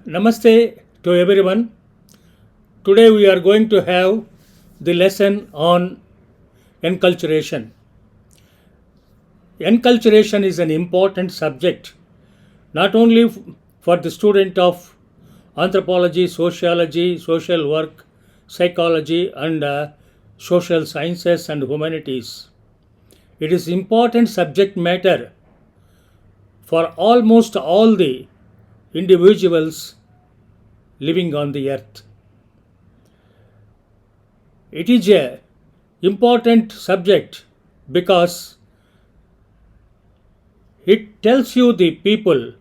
Namaste to everyone. Today we are going to have the lesson on enculturation. Enculturation is an important subject not only for the student of anthropology, sociology, social work, psychology, and social sciences and humanities. It is important subject matter for almost all the individuals living on the earth. It is a important subject because it tells you the people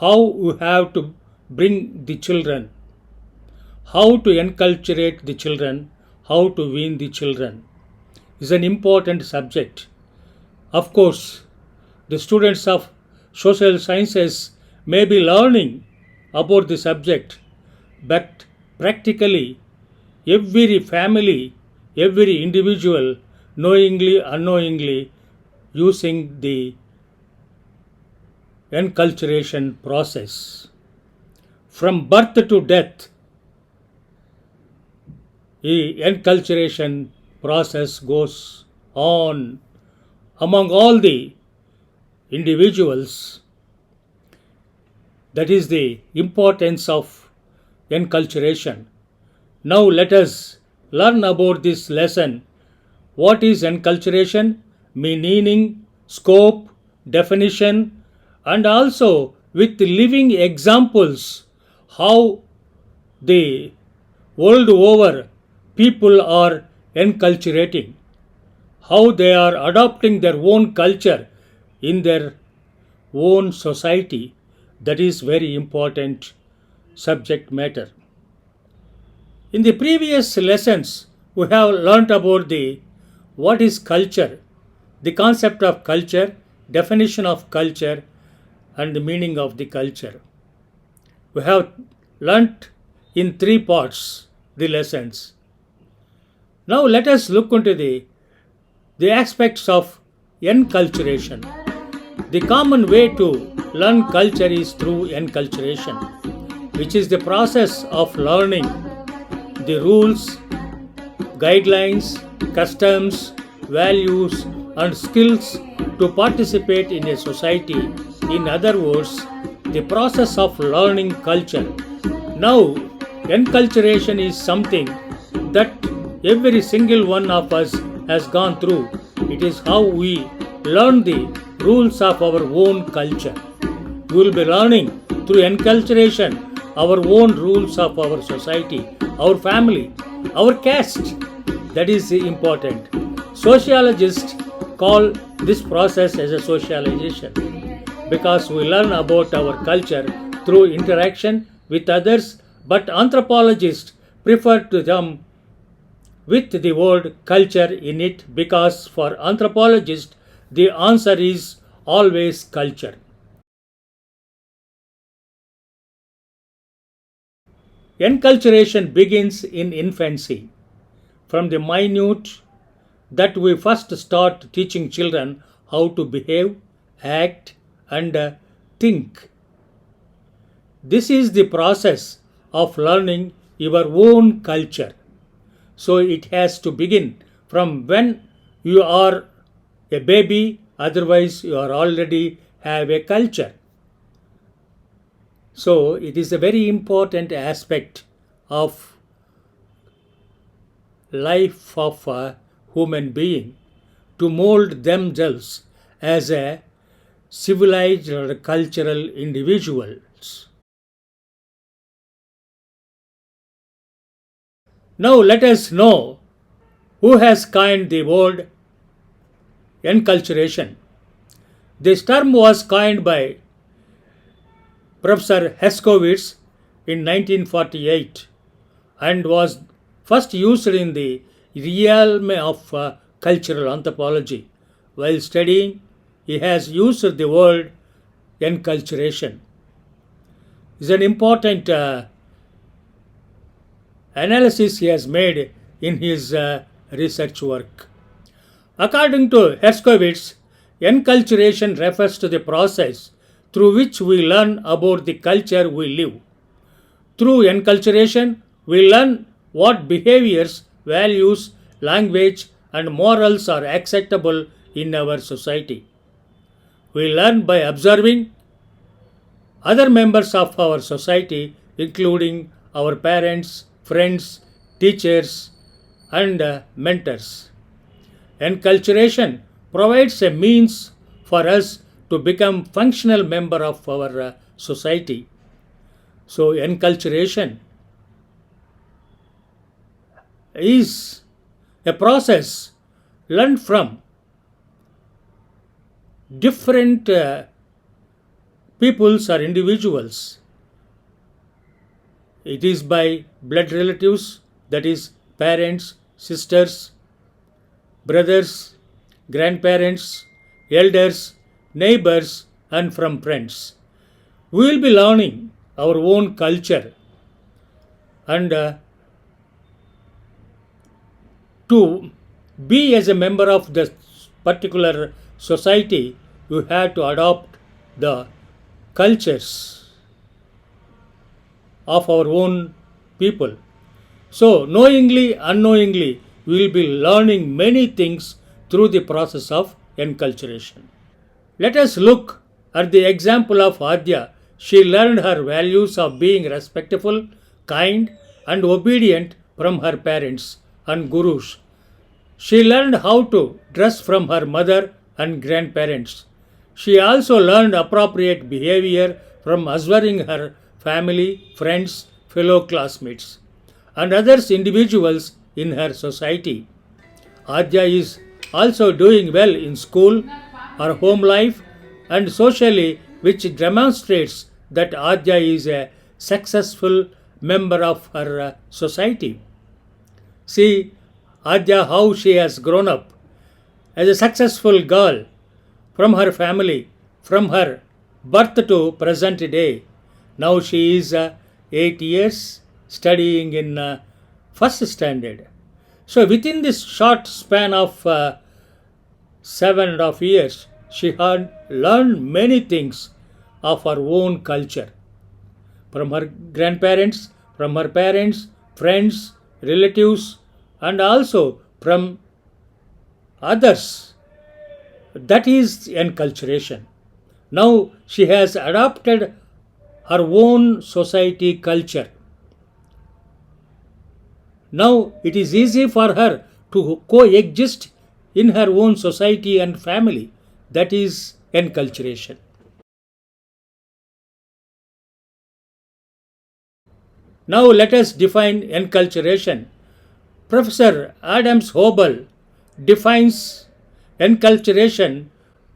how you have to bring the children, how to enculturate the children, how to wean the children is an important subject. Of course, the students of social sciences may be learning about the subject, but practically every family, every individual, knowingly, unknowingly, using the enculturation process. From birth to death, the enculturation process goes on among all the individuals. That is the importance of enculturation. Now let us learn about this lesson. What is enculturation? Meaning, scope, definition, and also with living examples how the world over people are enculturating, how they are adopting their own culture in their own society. That is very important subject matter. In the previous lessons, we have learnt about the what is culture, the concept of culture, definition of culture, and the meaning of the culture. We have learnt in three parts the lessons. Now let us look into the aspects of enculturation. The common way to learn culture is through enculturation, which is the process of learning the rules, guidelines, customs, values, and skills to participate in a society. In other words, the process of learning culture. Now, enculturation is something that every single one of us has gone through. It is how we learn the rules of our own culture. We will be learning through enculturation our own rules of our society, our family, our caste. That is important. Sociologists call this process as a socialization because we learn about our culture through interaction with others, but anthropologists prefer to them with the word culture in it because for anthropologists the answer is always culture. Enculturation begins in infancy. From the minute that we first start teaching children how to behave, act, and think. This is the process of learning your own culture. So it has to begin from when you are a baby, otherwise, you are already have a culture. So it is a very important aspect of life of a human being to mold themselves as a civilized or cultural individuals. Now let us know who has coined the word enculturation. This term was coined by Professor Herskovits in 1948 and was first used in the realm of cultural anthropology. While studying, he has used the word enculturation. It's an important analysis he has made in his research work. According to Herskovits, enculturation refers to the process through which we learn about the culture we live. Through enculturation, we learn what behaviors, values, language, and morals are acceptable in our society. We learn by observing other members of our society, including our parents, friends, teachers, and mentors. Enculturation provides a means for us to become functional member of our society. So enculturation is a process learned from different peoples or individuals. It is by blood relatives, that is parents, sisters, brothers, grandparents, elders, neighbors, and from friends. We will be learning our own culture, and to be as a member of the particular society, you have to adopt the cultures of our own people. So, knowingly, unknowingly, we will be learning many things through the process of enculturation. Let us look at the example of Adya. She learned her values of being respectful, kind, and obedient from her parents and gurus. She learned how to dress from her mother and grandparents. She also learned appropriate behavior from observing her family, friends, fellow classmates, and others individuals in her society. Adya is also doing well in school, her home life, and socially, which demonstrates that Adya is a successful member of her society. See Adya how she has grown up as a successful girl from her family, from her birth to present day. Now she is 8 years studying in first standard. So within this short span of 7.5 years, she had learned many things of her own culture from her grandparents, from her parents, friends, relatives, and also from others. That is enculturation. Now she has adopted her own society culture. Now it is easy for her to coexist in her own society and family. That is enculturation. Now let us define enculturation. Professor Adams Hobel defines enculturation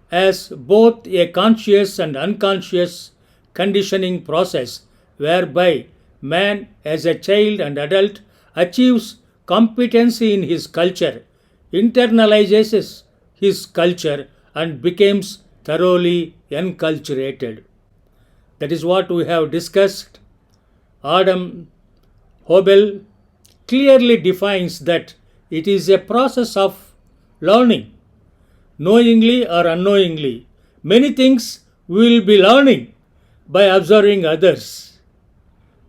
as both a conscious and unconscious conditioning process whereby man as a child and adult achieves competency in his culture, internalizes his culture, and becomes thoroughly enculturated. That is what we have discussed. Adam Hobel clearly defines that it is a process of learning, knowingly or unknowingly. Many things we will be learning by observing others.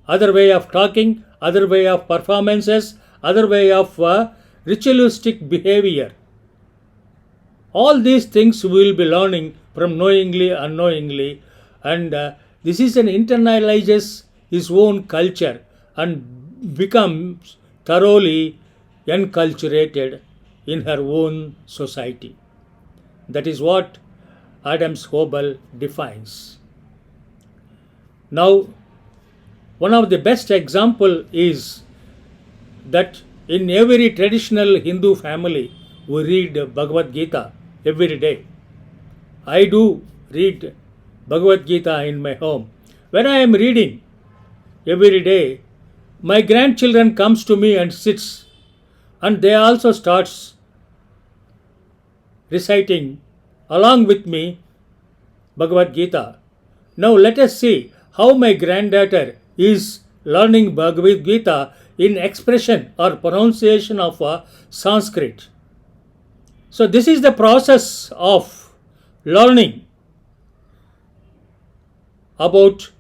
Other way of talking, other way of performances, other way of ritualistic behavior. All these things we will be learning from knowingly, unknowingly, and this is an internalizes his own culture and becomes thoroughly enculturated in her own society. That is what Adams Hobel defines. Now, one of the best example is that in every traditional Hindu family we read Bhagavad Gita every day. I do read Bhagavad Gita in my home. When I am reading every day, my grandchildren comes to me and sits, and they also starts reciting along with me Bhagavad Gita. Now let us see how my granddaughter is learning Bhagavad Gita in expression or pronunciation of Sanskrit. So this is the process of learning about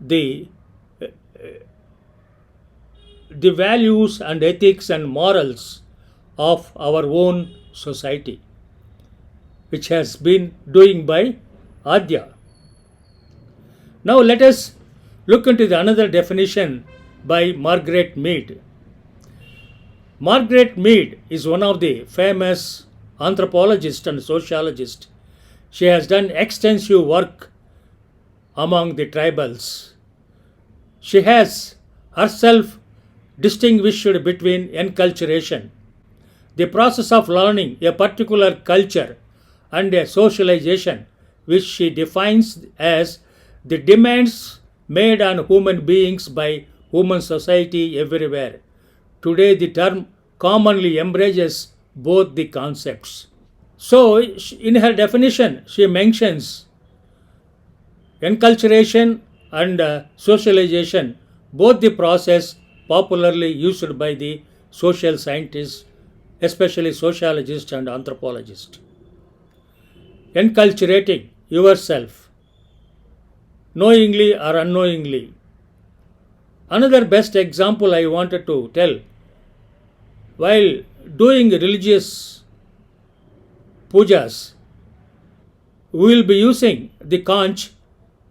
the the values and ethics and morals of our own society, which has been doing by Adya. Now let us look into the another definition by Margaret Mead. Margaret Mead is one of the famous anthropologists and sociologists. She has done extensive work among the tribals. She has herself distinguished between enculturation, the process of learning a particular culture, and a socialization, which she defines as the demands made on human beings by human society everywhere. Today, the term commonly embraces both the concepts. So, in her definition, she mentions enculturation and socialization, both the process popularly used by the social scientists, especially sociologists and anthropologists. Enculturating yourself, knowingly or unknowingly. Another best example I wanted to tell, while doing religious pujas, we will be using the conch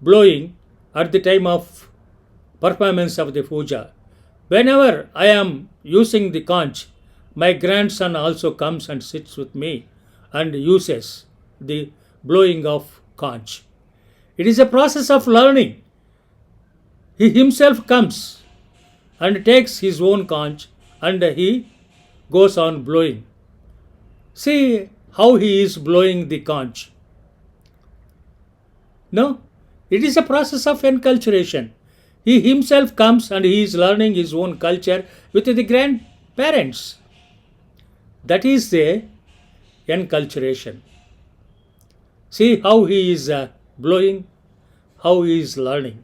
blowing at the time of performance of the puja. Whenever I am using the conch, my grandson also comes and sits with me and uses the blowing of conch. It is a process of learning. He himself comes and takes his own conch and he goes on blowing. See how he is blowing the conch. No, it is a process of enculturation. He himself comes and he is learning his own culture with the grandparents. That is the enculturation. See how he is blowing, how he is learning.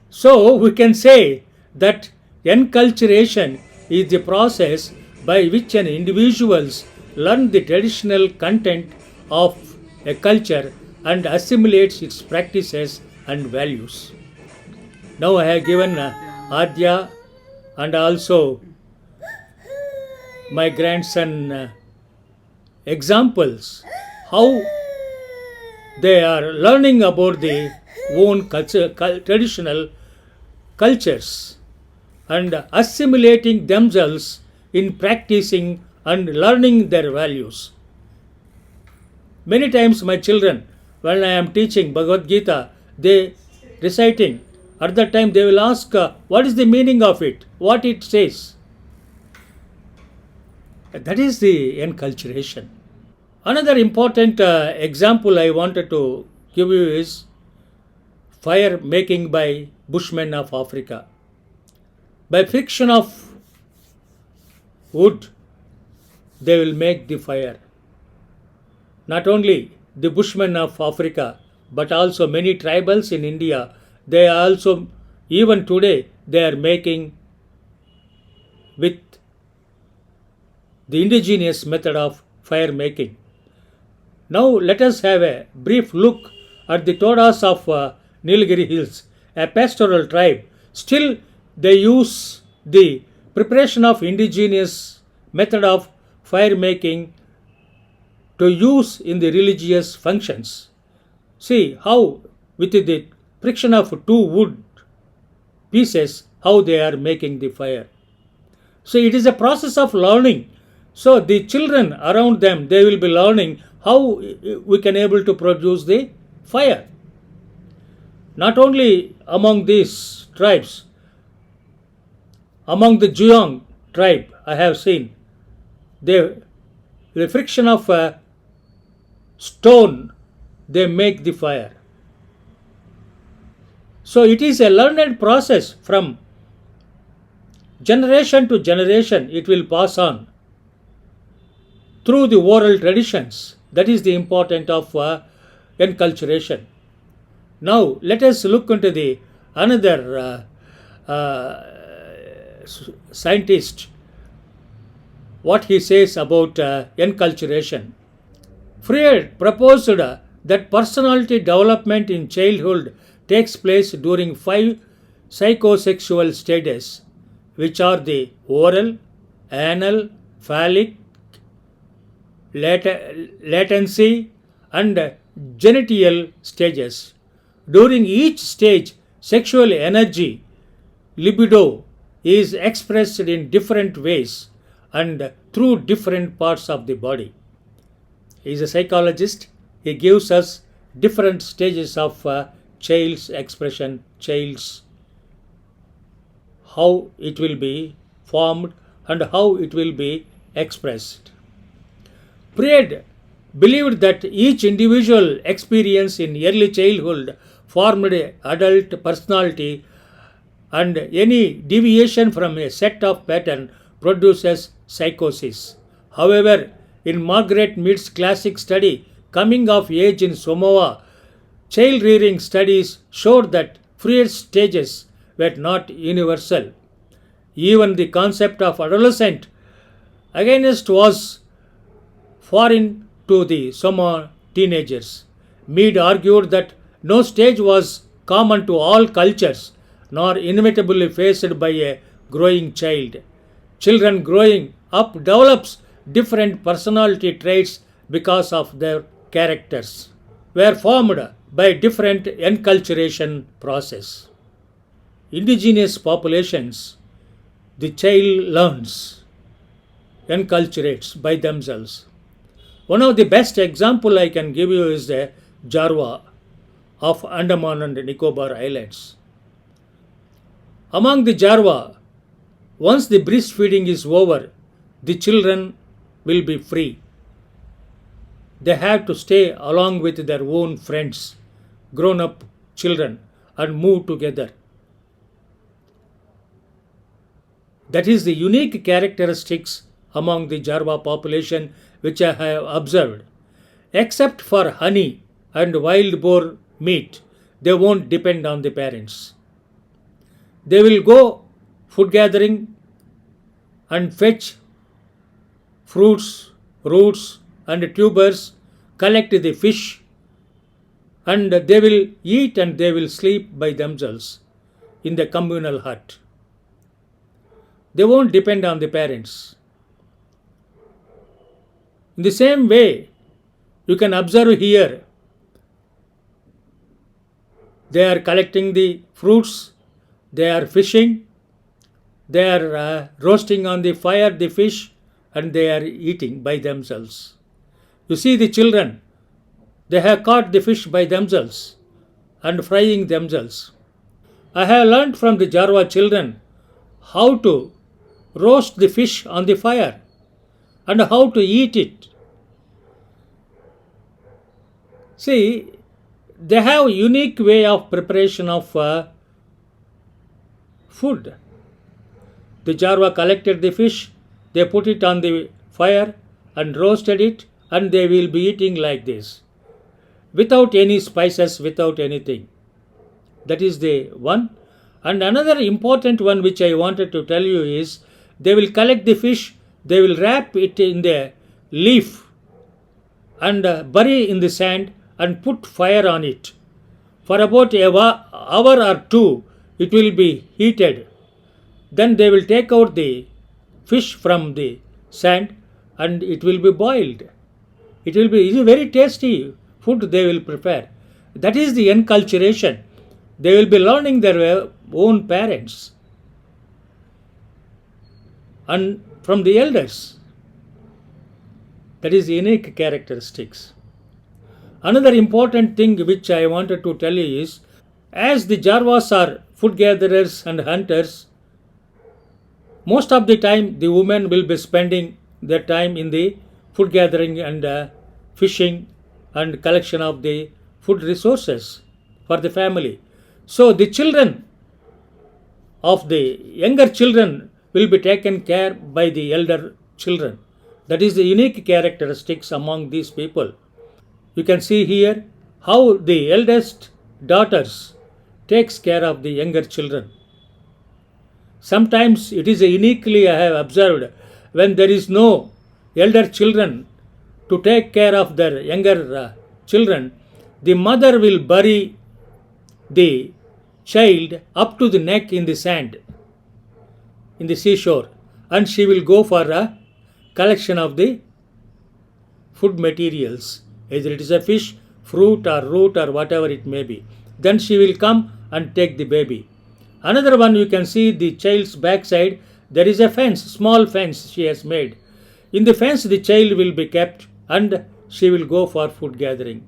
So we can say that enculturation is the process by which an individuals learn the traditional content of a culture and assimilates its practices and values. Now I have given Adya and also my grandson examples how they are learning about the own traditional cultures and assimilating themselves in practicing and learning their values. Many times my children, when I am teaching Bhagavad Gita, they reciting, at that time they will ask, what is the meaning of it, what it says. That is the enculturation. Another important example I wanted to give you is fire making by Bushmen of Africa. By friction of wood, they will make the fire. Not only the Bushmen of Africa, but also many tribals in India, they also, even today, they are making with the indigenous method of fire making. Now let us have a brief look at the Todas of Nilgiri Hills, a pastoral tribe. Still they use the preparation of indigenous method of fire making to use in the religious functions. See how with the friction of two wood pieces, how they are making the fire. So it is a process of learning. So the children around them, they will be learning how we can able to produce the fire. Not only among these tribes, among the Juyong tribe, I have seen the friction of stone, they make the fire. So it is a learned process from generation to generation, it will pass on through the oral traditions. That is the importance of enculturation. Now let us look into the another scientist, what he says about enculturation. Freud proposed that personality development in childhood takes place during 5 psychosexual stages, which are the oral, anal, phallic, latency, and genital stages. During each stage, sexual energy, libido, is expressed in different ways and through different parts of the body. He is a psychologist. He gives us different stages of child's expression, child's how it will be formed and how it will be expressed. Freud believed that each individual experience in early childhood formed adult personality, and any deviation from a set of pattern produces psychosis. However, in Margaret Mead's classic study, Coming of Age in Samoa, child rearing studies showed that Freud's stages were not universal. Even the concept of adolescent against was foreign to the Samoan teenagers. Mead argued that no stage was common to all cultures, nor inevitably faced by a growing child. Children growing up develops different personality traits because of their characters were formed by different enculturation process. Indigenous populations, the child learns, enculturates by themselves. One of the best example I can give you is the Jarwa of Andaman and Nicobar Islands. Among the Jarwa, once the breastfeeding is over, the children will be free. They have to stay along with their own friends, grown up children, and move together. That is the unique characteristics among the Jarwa population which I have observed. Except for honey and wild boar meat, they won't depend on the parents. They will go food gathering and fetch fruits, roots, and tubers, collect the fish, and they will eat and they will sleep by themselves in the communal hut. They won't depend on the parents. In the same way, you can observe here, they are collecting the fruits, they are fishing, they are roasting on the fire the fish, and they are eating by themselves. You see the children, they have caught the fish by themselves and frying themselves. I have learnt from the Jarwa children how to roast the fish on the fire and how to eat it. See, they have a unique way of preparation of food. The Jarwa collected the fish, they put it on the fire and roasted it, and they will be eating like this, without any spices, without anything. That is the one. And another important one which I wanted to tell you is, they will collect the fish, they will wrap it in the leaf and bury in the sand and put fire on it. For about an hour or two, it will be heated. Then they will take out the fish from the sand and it will be boiled. It is a very tasty food they will prepare. That is the enculturation. They will be learning their own parents and from the elders. That is unique characteristics. Another important thing which I wanted to tell you is, as the Jarwas are food gatherers and hunters, most of the time the women will be spending their time in the food gathering and fishing and collection of the food resources for the family. So the children of the younger children will be taken care by the elder children. That is the unique characteristics among these people. You can see here how the eldest daughters takes care of the younger children. Sometimes it is uniquely I have observed, when there is no elder children to take care of their younger children, the mother will bury the child up to the neck in the sand. in the seashore, and she will go for a collection of the food materials, either it is a fish, fruit, or root, or whatever it may be. Then she will come and take the baby. Another one, you can see the child's backside, there is a fence, small fence she has made. In the fence, the child will be kept and she will go for food gathering.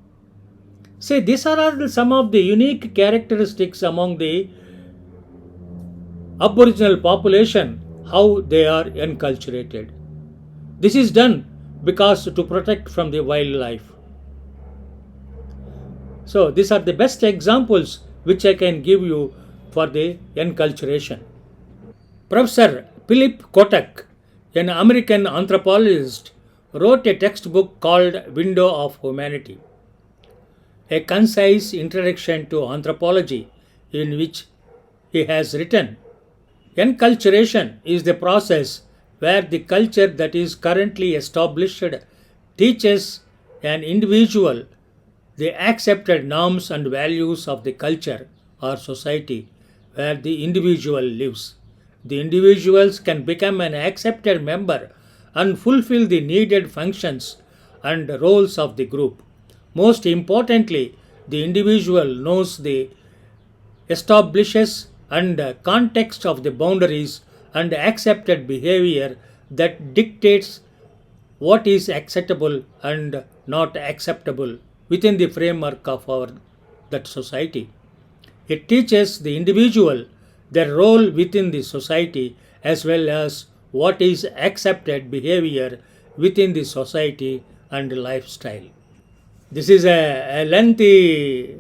See, these are all some of the unique characteristics among the Aboriginal population, how they are enculturated. This is done because to protect from the wildlife. So these are the best examples which I can give you for the enculturation. Professor Philip Kotak, an American anthropologist, wrote a textbook called Window of Humanity, a concise introduction to anthropology, in which he has written, enculturation is the process where the culture that is currently established teaches an individual the accepted norms and values of the culture or society where the individual lives. The individuals can become an accepted member and fulfill the needed functions and roles of the group. Most importantly, the individual knows the establishes and context of the boundaries and accepted behavior that dictates what is acceptable and not acceptable within the framework of our that society. It teaches the individual their role within the society as well as what is accepted behavior within the society and lifestyle. This is a lengthy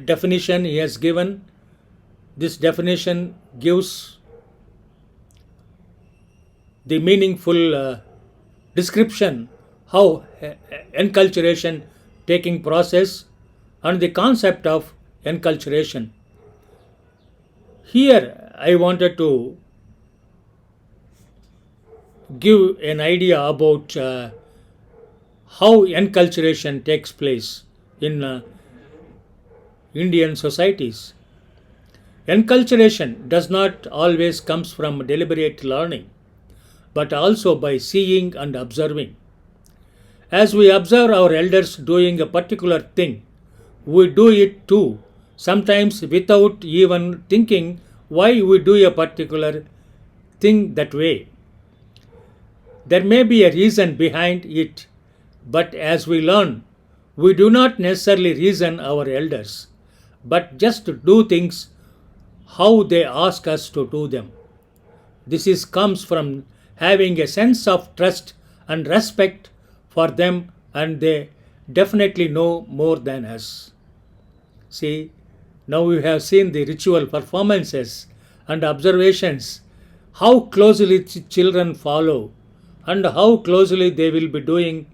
definition he has given. This definition gives the meaningful description how enculturation taking process and the concept of enculturation. Here I wanted to give an idea about how enculturation takes place in Indian societies. Enculturation does not always comes from deliberate learning, but also by seeing and observing. As we observe our elders doing a particular thing, we do it too, sometimes without even thinking why we do a particular thing that way. There may be a reason behind it, but as we learn, we do not necessarily reason our elders, but just to do things how they ask us to do them. Comes from having a sense of trust and respect for them, and they definitely know more than us. See, now we have seen the ritual performances and observations, how closely children follow and how closely they will be doing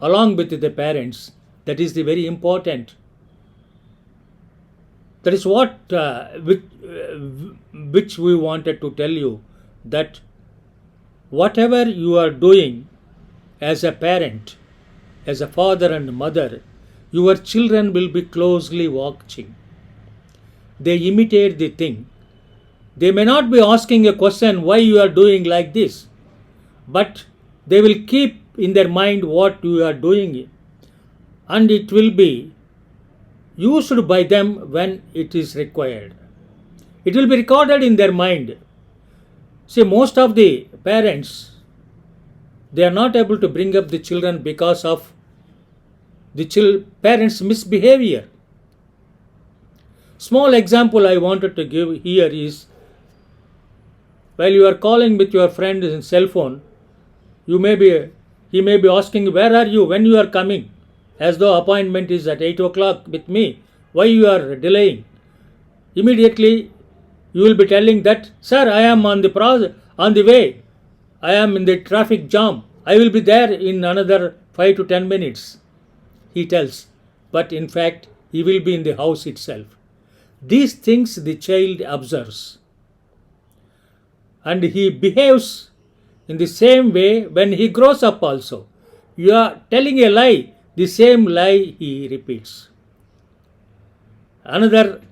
along with the parents. That is the very important. That is what which we wanted to tell you, that whatever you are doing as a parent, as a father and mother, your children will be closely watching. They imitate the thing. They may not be asking a question why you are doing like this, but they will keep in their mind what you are doing, and it will be used by them when it is required. It will be recorded in their mind. See, most of the parents, they are not able to bring up the children because of the parents' misbehavior. Small example I wanted to give here is, while you are calling with your friend in cell phone, he may be asking, where are you, when you are coming, as though appointment is at 8 o'clock with me, why you are delaying. Immediately you will be telling that, sir, I am on the way, I am in the traffic jam, I will be there in another 5 to 10 minutes, he tells, but in fact he will be in the house itself. These things the child observes, and he behaves in the same way when he grows up also. You are telling a lie, the same lie he repeats. Another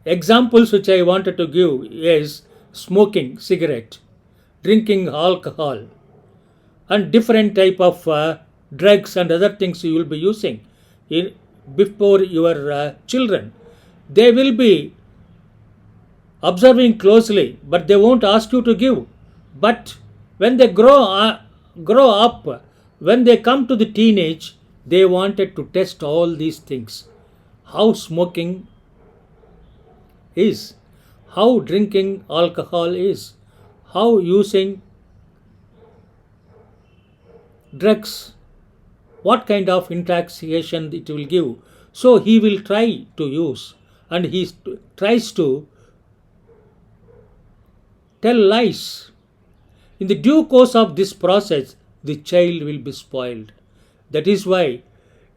Examples which I wanted to give is smoking cigarette, drinking alcohol, and different type of drugs and other things you will be using in, before your children. They will be observing closely, but they won't ask you to give. But when they grow up, when they come to the teenage, they wanted to test all these things. How smoking is, how drinking alcohol is, how using drugs, what kind of intoxication it will give. So he will try to use, and he tries to tell lies. In the due course of this process, the child will be spoiled. That is why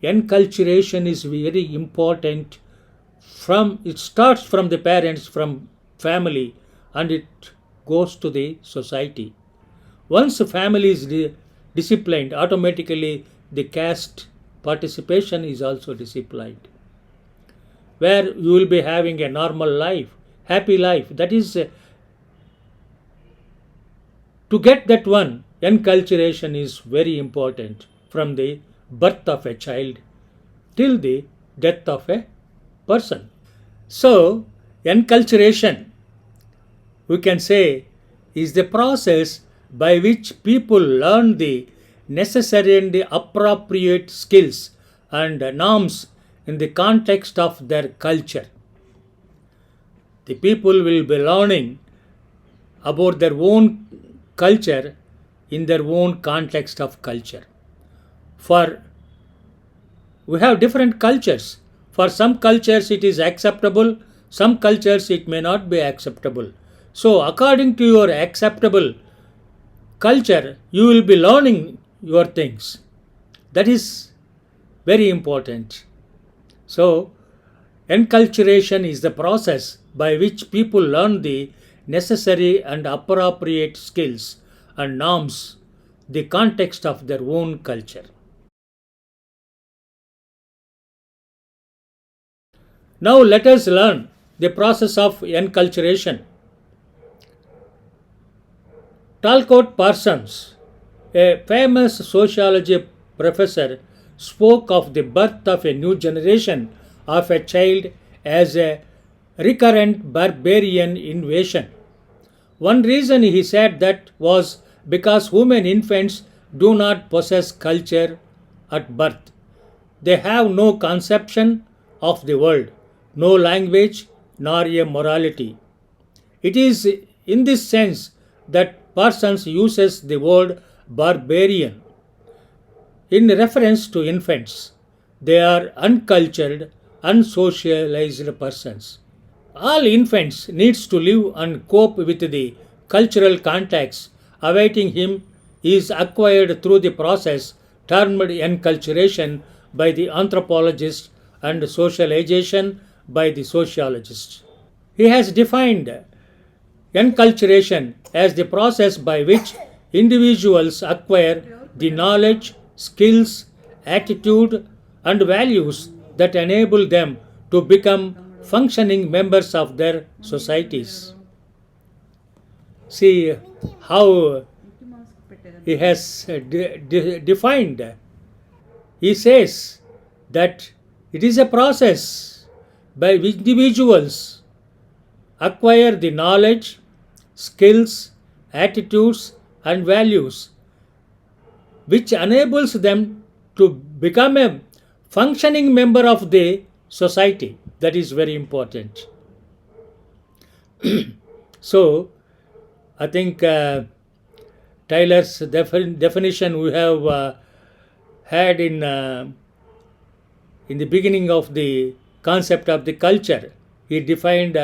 enculturation is very important. From it starts from the parents, from family, and it goes to the society. Once a family is disciplined, automatically the caste participation is also disciplined, where you will be having a normal life, happy life. That is, to get that one, enculturation is very important from the birth of a child till the death of a person. So, enculturation, we can say, is the process by which people learn the necessary and the appropriate skills and norms in the context of their culture. The people will be learning about their own culture in their own context of culture. For we have different cultures. For some cultures it is acceptable, some cultures it may not be acceptable. So according to your acceptable culture, you will be learning your things. That is very important. So enculturation is the process by which people learn the necessary and appropriate skills and norms, the context of their own culture. Now let us learn the process of enculturation. Talcott Parsons, a famous sociology professor, spoke of the birth of a new generation of a child as a recurrent barbarian invasion. One reason he said that was because women infants do not possess culture at birth. They have no conception of the world, no language, nor a morality. It is in this sense that Parsons uses the word barbarian in reference to infants. They are uncultured, unsocialized persons. All infants needs to live and cope with the cultural context awaiting him is acquired through the process termed enculturation by the anthropologist and socialization by the sociologist. He has defined enculturation as the process by which individuals acquire the knowledge, skills, attitude, and values that enable them to become functioning members of their societies. See how he has defined. He says that it is a process by which individuals acquire the knowledge, skills, attitudes, and values which enables them to become a functioning member of the society. That is very important. So, I think Tyler's definition we have had in the beginning of the concept of the culture. He defined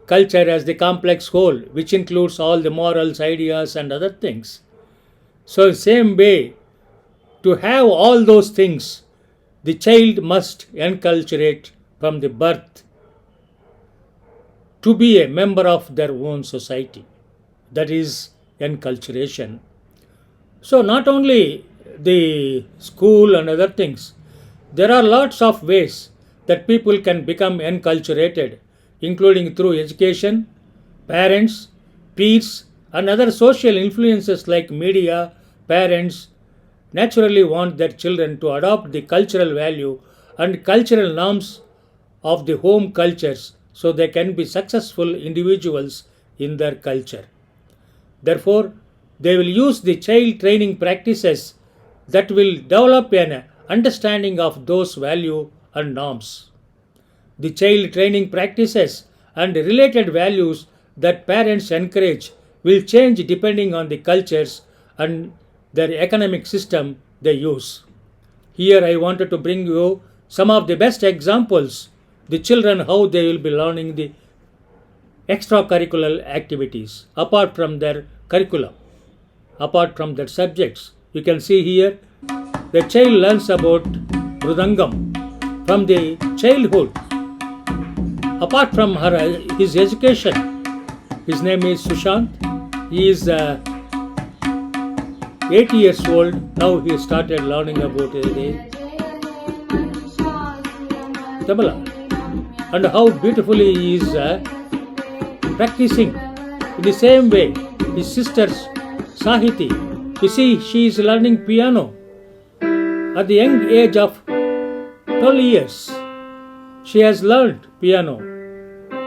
culture as the complex whole, which includes all the morals, ideas, and other things. So, same way, to have all those things, the child must enculturate from the birth to be a member of their own society. That is enculturation. So, not only the school and other things, there are lots of ways that people can become enculturated including through education, parents, peers, and other social influences like media. Parents naturally want their children to adopt the cultural value and cultural norms of the home cultures so they can be successful individuals in their culture. Therefore, they will use the child training practices that will develop an understanding of those value and norms. The child training practices and related values that parents encourage will change depending on the cultures and their economic system they use. Here I wanted to bring you some of the best examples, the children how they will be learning the extracurricular activities apart from their curriculum, apart from their subjects. You can see here the child learns about Mridangam from the childhood. Apart from his education, his name is Sushant. He is 8 years old. Now he started learning about the tabla and how beautifully he is practicing. In the same way, his sister Sahiti, you see, she is learning piano at the young age of 12 years. She has learned piano.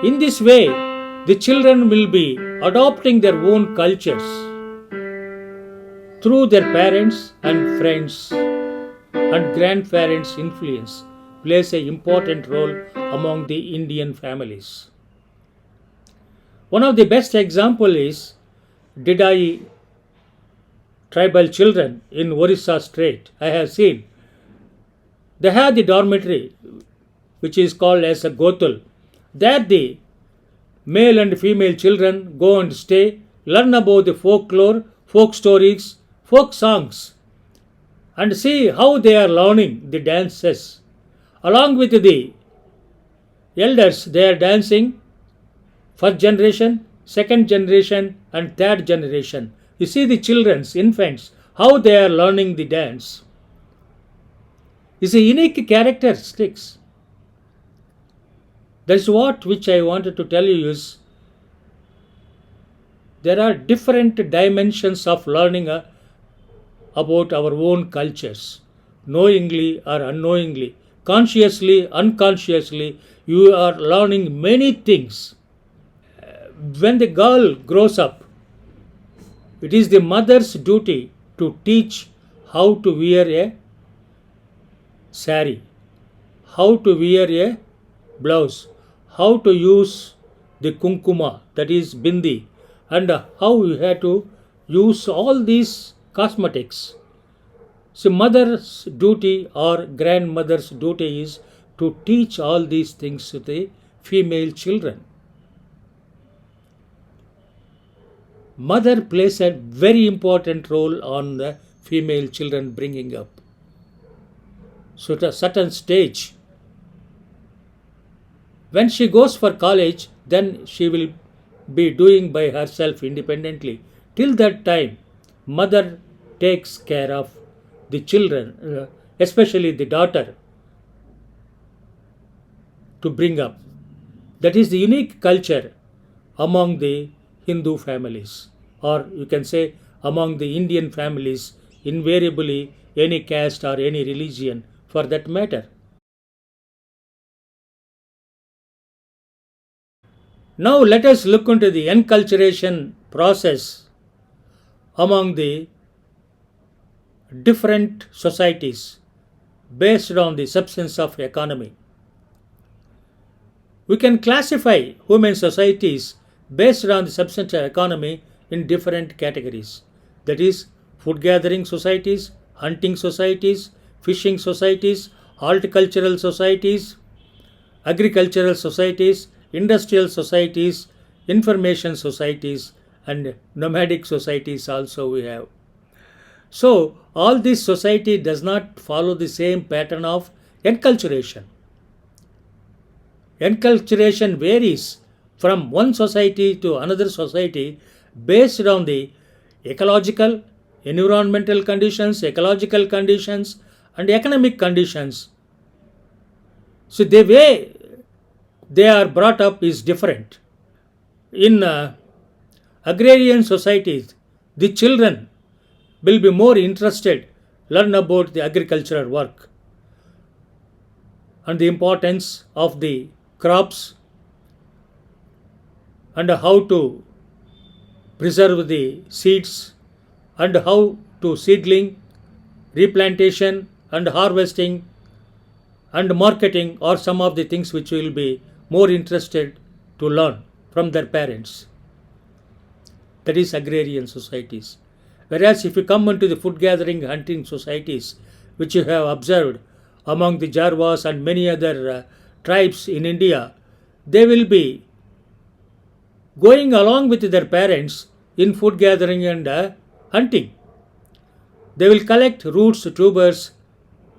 In this way, the children will be adopting their own cultures through their parents and friends and grandparents' influence plays an important role among the Indian families. One of the best example is Didai tribal children in Orissa state. I have seen they have the dormitory which is called as a Gotul. There the male and female children go and stay, learn about the folklore, folk stories, folk songs, and see how they are learning the dances. Along with the elders, they are dancing first generation, second generation, and third generation. You see the children's infants, how they are learning the dance. It's a unique characteristics. That's what which I wanted to tell you is there are different dimensions of learning about our own cultures. Knowingly or unknowingly, consciously, unconsciously, you are learning many things. When the girl grows up, it is the mother's duty to teach how to wear a sari, how to wear a blouse, how to use the kunkuma, that is bindi, and how you have to use all these cosmetics. So, mother's duty or grandmother's duty is to teach all these things to the female children. Mother plays a very important role on the female children bringing up. So, at a certain stage, when she goes for college, then she will be doing by herself independently. Till that time, mother takes care of the children, especially the daughter, to bring up. That is the unique culture among the Hindu families, or you can say among the Indian families, invariably any caste or any religion for that matter. Now let us look into the enculturation process among the different societies based on the substance of economy. We can classify human societies based on the substance of economy in different categories. That is, food gathering societies, hunting societies, fishing societies, horticultural societies, agricultural societies, industrial societies, information societies, and nomadic societies also we have. So, all this society does not follow the same pattern of enculturation. Enculturation varies from one society to another society based on the ecological, environmental conditions, ecological conditions, and economic conditions. So, the way they are brought up is different. In agrarian societies, the children will be more interested learn about the agricultural work and the importance of the crops and how to preserve the seeds and how to seedling, replantation and harvesting and marketing are some of the things which will be more interested to learn from their parents. That is agrarian societies. Whereas if you come into the food gathering hunting societies, which you have observed among the Jarvas and many other tribes in India, they will be going along with their parents in food gathering and hunting. They will collect roots, tubers,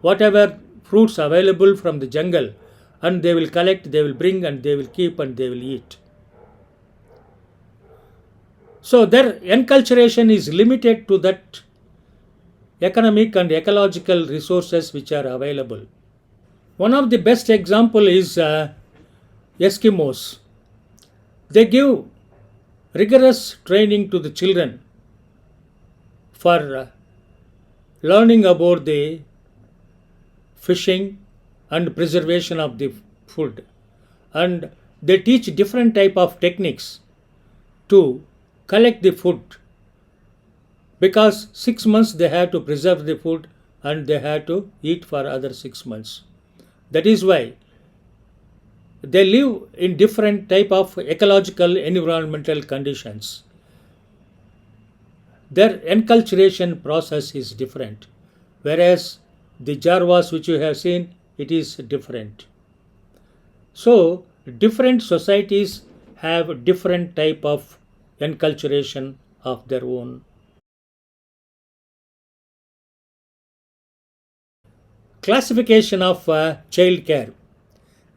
whatever fruits available from the jungle, and they will collect, they will bring, and they will keep, and they will eat. So their enculturation is limited to that economic and ecological resources which are available. One of the best example is Eskimos. They give rigorous training to the children for learning about the fishing and preservation of the food, and they teach different type of techniques to collect the food, because 6 months they have to preserve the food and they have to eat for other 6 months. That is why they live in different type of ecological environmental conditions. Their enculturation process is different, whereas the Jarvas which you have seen, it is different. So different societies have different type of enculturation of their own. Classification of child care.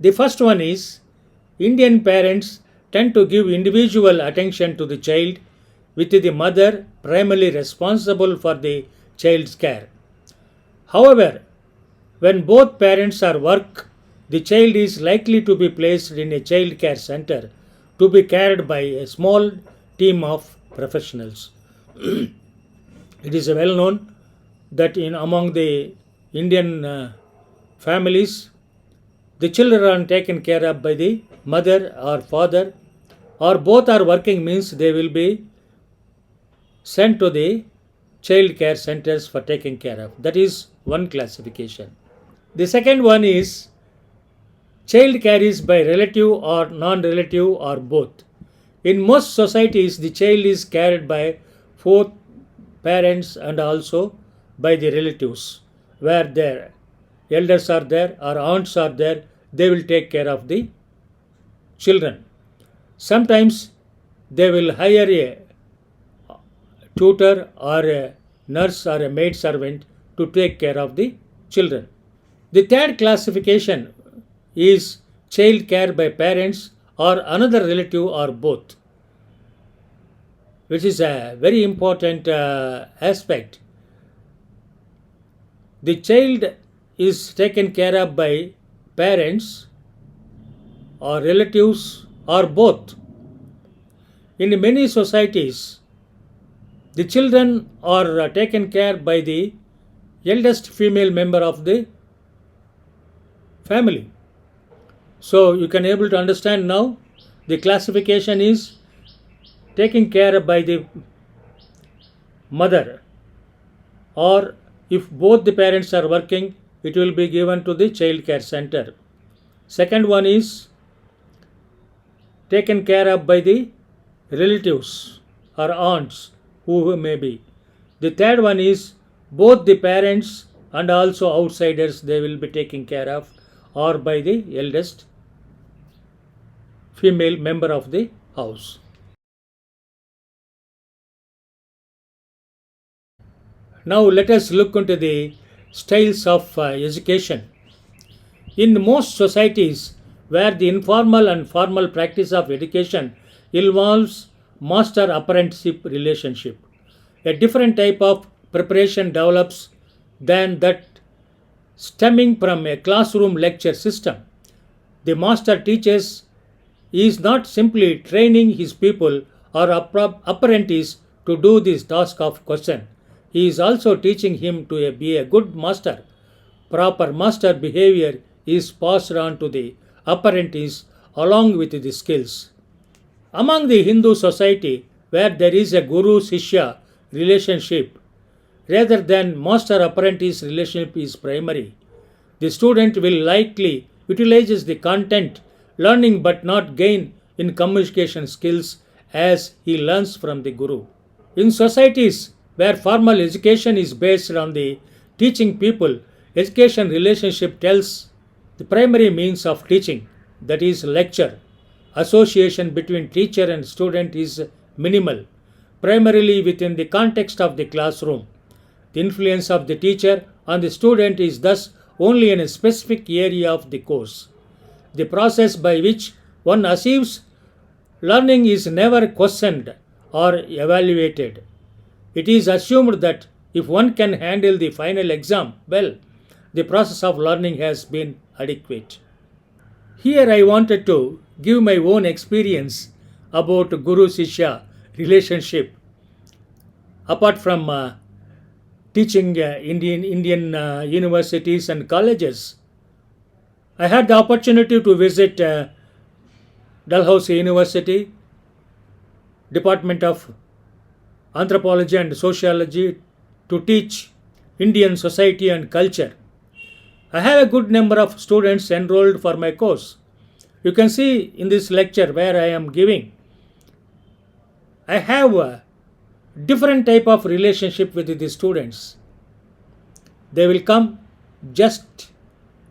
The first one is Indian parents tend to give individual attention to the child, with the mother primarily responsible for the child's care. However, when both parents are work, the child is likely to be placed in a child care center to be cared by a small team of professionals. It is well known that in among the Indian families, the children are taken care of by the mother or father, or both are working, means they will be sent to the child care centers for taking care of. That is one classification. The second one is child care is by relative or non-relative or both. In most societies, the child is cared by both parents and also by the relatives, where their elders are there or aunts are there, they will take care of the children. Sometimes they will hire a tutor or a nurse or a maid servant to take care of the children. The third classification is child care by parents or another relative or both, which is a very important aspect. The child is taken care of by parents or relatives or both. In many societies, the children are taken care by the eldest female member of the family. So you can able to understand now the classification is taken care by the mother, or if both the parents are working, it will be given to the child care center. Second one is taken care of by the relatives or aunts, who may be. The third one is both the parents and also outsiders, they will be taken care of, or by the eldest female member of the house. Now let us look into the styles of education. In most societies where the informal and formal practice of education involves master apprenticeship relationship, a different type of preparation develops than that stemming from a classroom lecture system. The master teaches is not simply training his people or apprentice to do this task of question. He is also teaching him to be a good master. Proper master behavior is passed on to the apprentice along with the skills. Among the Hindu society, where there is a guru Sishya relationship rather than master apprentice relationship is primary, the student will likely utilize the content learning but not gain in communication skills as he learns from the guru. In societies where formal education is based on the teaching people, education relationship tells the primary means of teaching, that is lecture. Association between teacher and student is minimal, primarily within the context of the classroom. The influence of the teacher on the student is thus only in a specific area of the course. The process by which one achieves learning is never questioned or evaluated. It is assumed that if one can handle the final exam well, the process of learning has been adequate. Here I wanted to give my own experience about Guru Sishya relationship. Apart from teaching Indian universities and colleges, I had the opportunity to visit Dalhousie University, Department of Anthropology and Sociology, to teach Indian society and culture. I have a good number of students enrolled for my course. You can see in this lecture where I am giving, I have a different type of relationship with the students. They will come just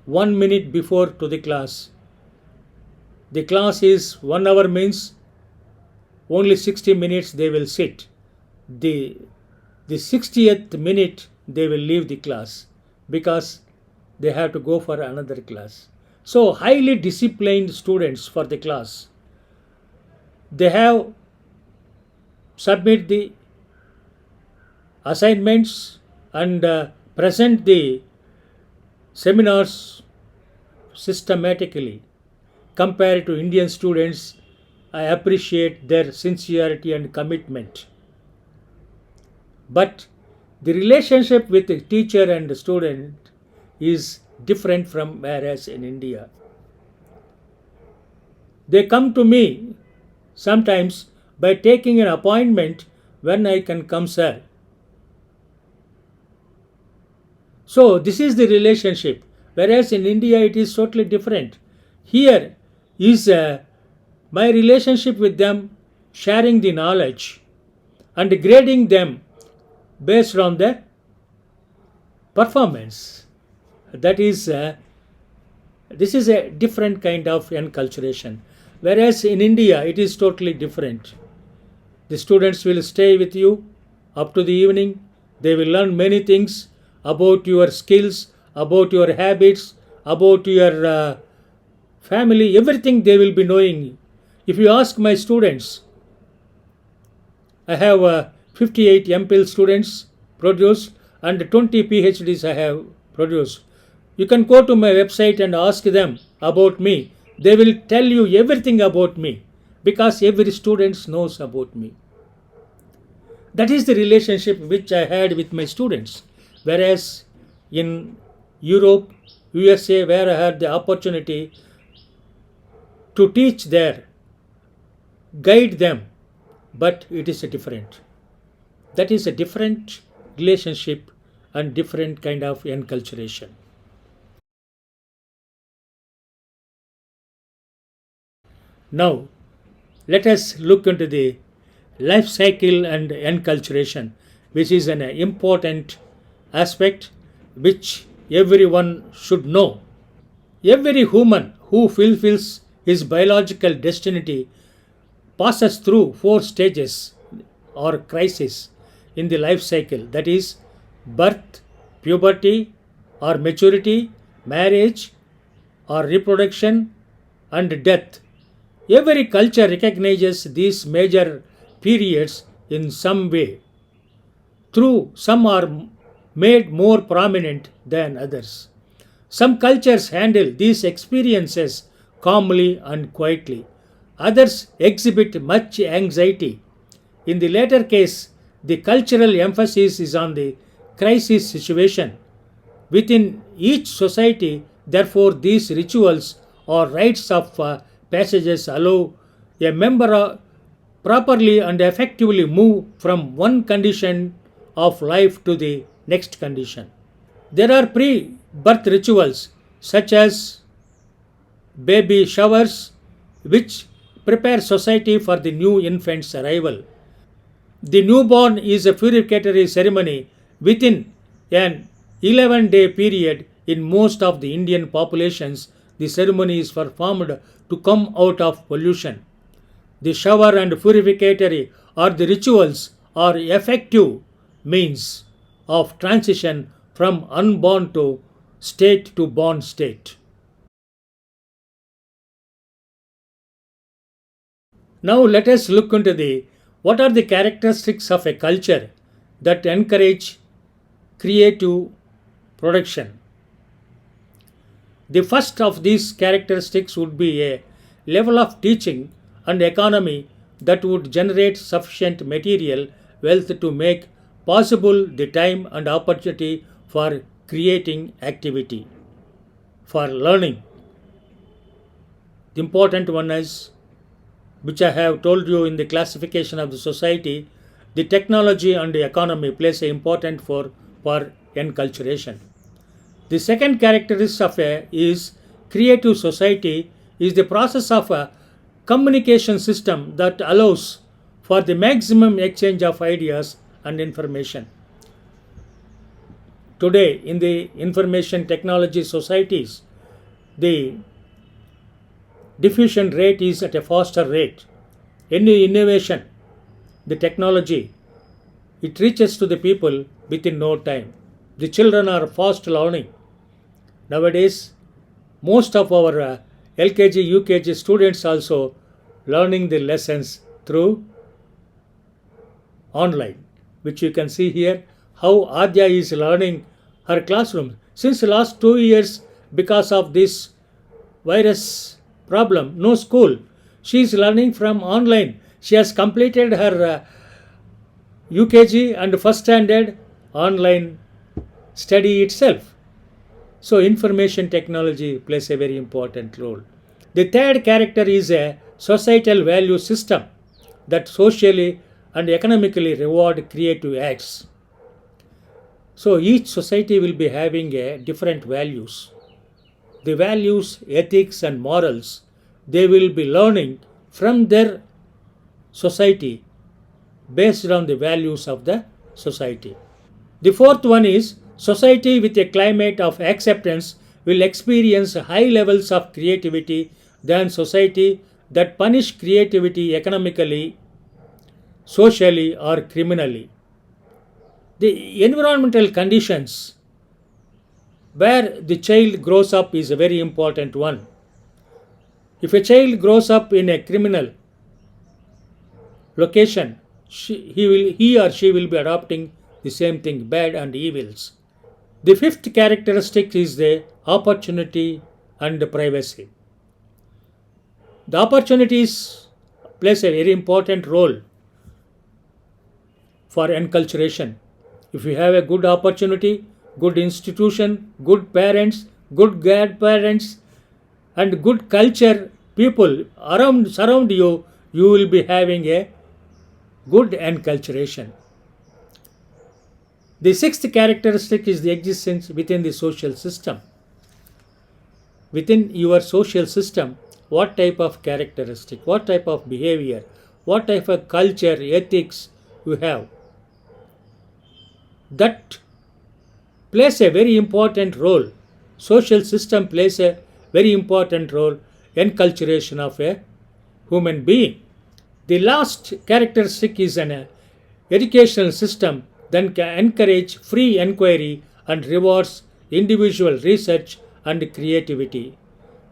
1 minute before to the class. The class is 1 hour, means only 60 minutes they will sit. The 60th minute they will leave the class because they have to go for another class. So highly disciplined students for the class. They have submit the assignments and present the seminars systematically. Compared to Indian students, I appreciate their sincerity and commitment. But the relationship with the teacher and the student is different from whereas in India. They come to me sometimes by taking an appointment when I can come, sir. So this is the relationship. Whereas in India it is totally different. Here is my relationship with them, sharing the knowledge and grading them based on their performance. That is, this is a different kind of enculturation. Whereas in India it is totally different. The students will stay with you up to the evening. They will learn many things about your skills, about your habits, about your family, everything they will be knowing. If you ask my students, I have 58 MPhil students produced and 20 PhDs I have produced. You can go to my website and ask them about me. They will tell you everything about me because every student knows about me. That is the relationship which I had with my students. Whereas in Europe, USA, where I had the opportunity to teach there, guide them, but it is a different. That is a different relationship and different kind of enculturation. Now, let us look into the life cycle and enculturation, which is an important aspect which everyone should know. Every human who fulfills his biological destiny passes through 4 stages or crises in the life cycle, that is, birth, puberty or maturity, marriage or reproduction, and death. Every culture recognizes these major periods in some way. Through some are made more prominent than others. Some cultures handle these experiences calmly and quietly. Others exhibit much anxiety. In the latter case, the cultural emphasis is on the crisis situation. Within each society, therefore, these rituals or rites of passages allow a member properly and effectively move from one condition of life to the next condition. There are pre birth rituals such as baby showers, which prepare society for the new infant's arrival. The newborn is a purificatory ceremony within an 11-day period. In most of the Indian populations, the ceremony is performed to come out of pollution. The shower and purificatory or the rituals are effective means of transition from unborn to state to born state. Now let us look into the what are the characteristics of a culture that encourage creative production. The first of these characteristics would be a level of teaching and economy that would generate sufficient material wealth to make possible the time and opportunity for creating activity, for learning. The important one is, which I have told you in the classification of the society, the technology and the economy plays an important for enculturation. The second characteristic of a is creative society is the process of a communication system that allows for the maximum exchange of ideas and information. Today, in the information technology societies, the diffusion rate is at a faster rate. Any innovation, the technology, it reaches to the people within no time. The children are fast learning. Nowadays, most of our LKG, UKG students also learning the lessons through online, which you can see here how Adya is learning her classroom. Since the last 2 years, because of this virus problem, no school. She is learning from online. She has completed her UKG and first standard online study itself. So information technology plays a very important role. The third character is a societal value system that socially and economically reward creative acts. So each society will be having a different values. The values, ethics and morals, they will be learning from their society based on the values of the society. The fourth one is society with a climate of acceptance will experience high levels of creativity than society that punish creativity economically, socially or criminally. The environmental conditions where the child grows up is a very important one. If a child grows up in a criminal location, he or she will be adopting the same thing, bad and evils. The fifth characteristic is the opportunity and the privacy. The opportunities plays a very important role for enculturation. If you have a good opportunity, good institution, good parents, good grandparents, and good culture, people around surround you, you will be having a good enculturation. The sixth characteristic is the existence within the social system. Within your social system, what type of characteristic, what type of behavior, what type of culture, ethics you have, that plays a very important role. Social system plays a very important role in enculturation of a human being. The last characteristic is an educational system that can encourage free inquiry and rewards individual research and creativity.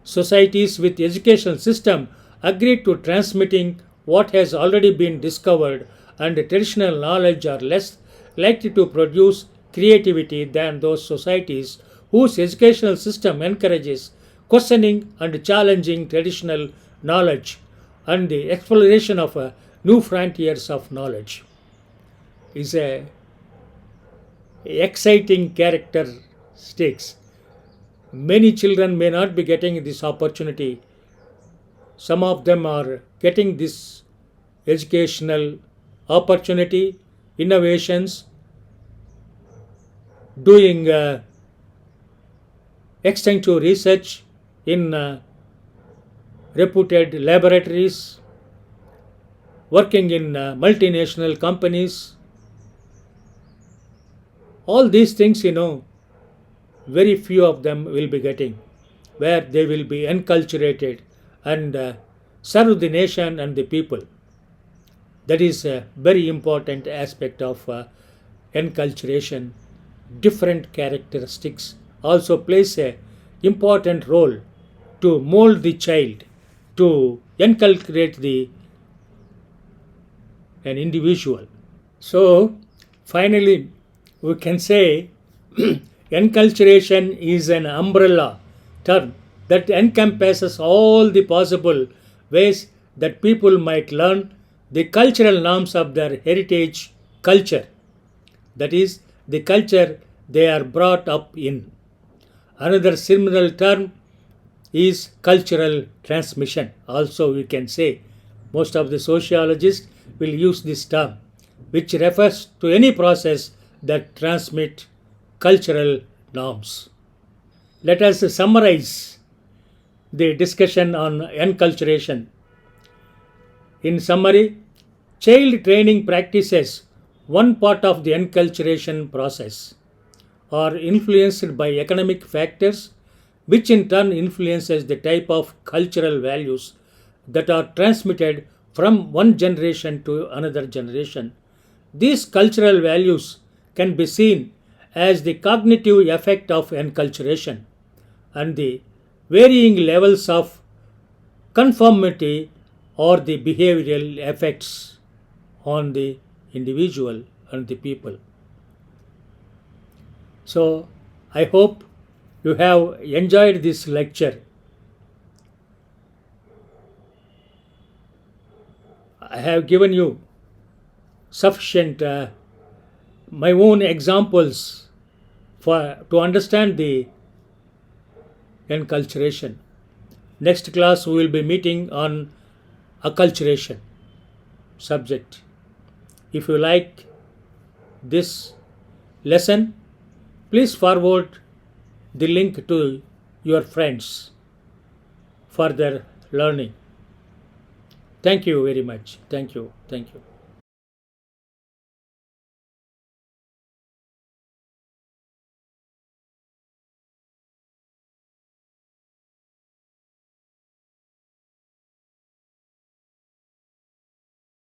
Societies with educational system agree to transmitting what has already been discovered, and traditional knowledge are less likely to produce creativity than those societies whose educational system encourages questioning and challenging traditional knowledge and the exploration of new frontiers of knowledge is a exciting characteristics. Many children may not be getting this opportunity. Some of them are getting this educational opportunity, innovations, doing extensive research in reputed laboratories, working in multinational companies. All these things, very few of them will be getting, where they will be enculturated and serve the nation and the people. That is a very important aspect of enculturation. Different characteristics also plays a important role to mold the child, to inculcate the an individual. So finally, we can say enculturation is an umbrella term that encompasses all the possible ways that people might learn the cultural norms of their heritage culture, that is, the culture they are brought up in. Another similar term is cultural transmission. Also, we can say most of the sociologists will use this term, which refers to any process that transmit cultural norms. Let us summarize the discussion on enculturation. In summary, child training practices, one part of the enculturation process, are influenced by economic factors, which in turn influences the type of cultural values that are transmitted from one generation to another generation. These cultural values can be seen as the cognitive effect of enculturation, and the varying levels of conformity or the behavioral effects on the individual and the people. So, I hope you have enjoyed this lecture. I have given you sufficient my own examples for to understand the enculturation. Next class we will be meeting on acculturation subject. If you like this lesson, please forward the link to your friends for their learning. Thank you very much. Thank you. Thank you.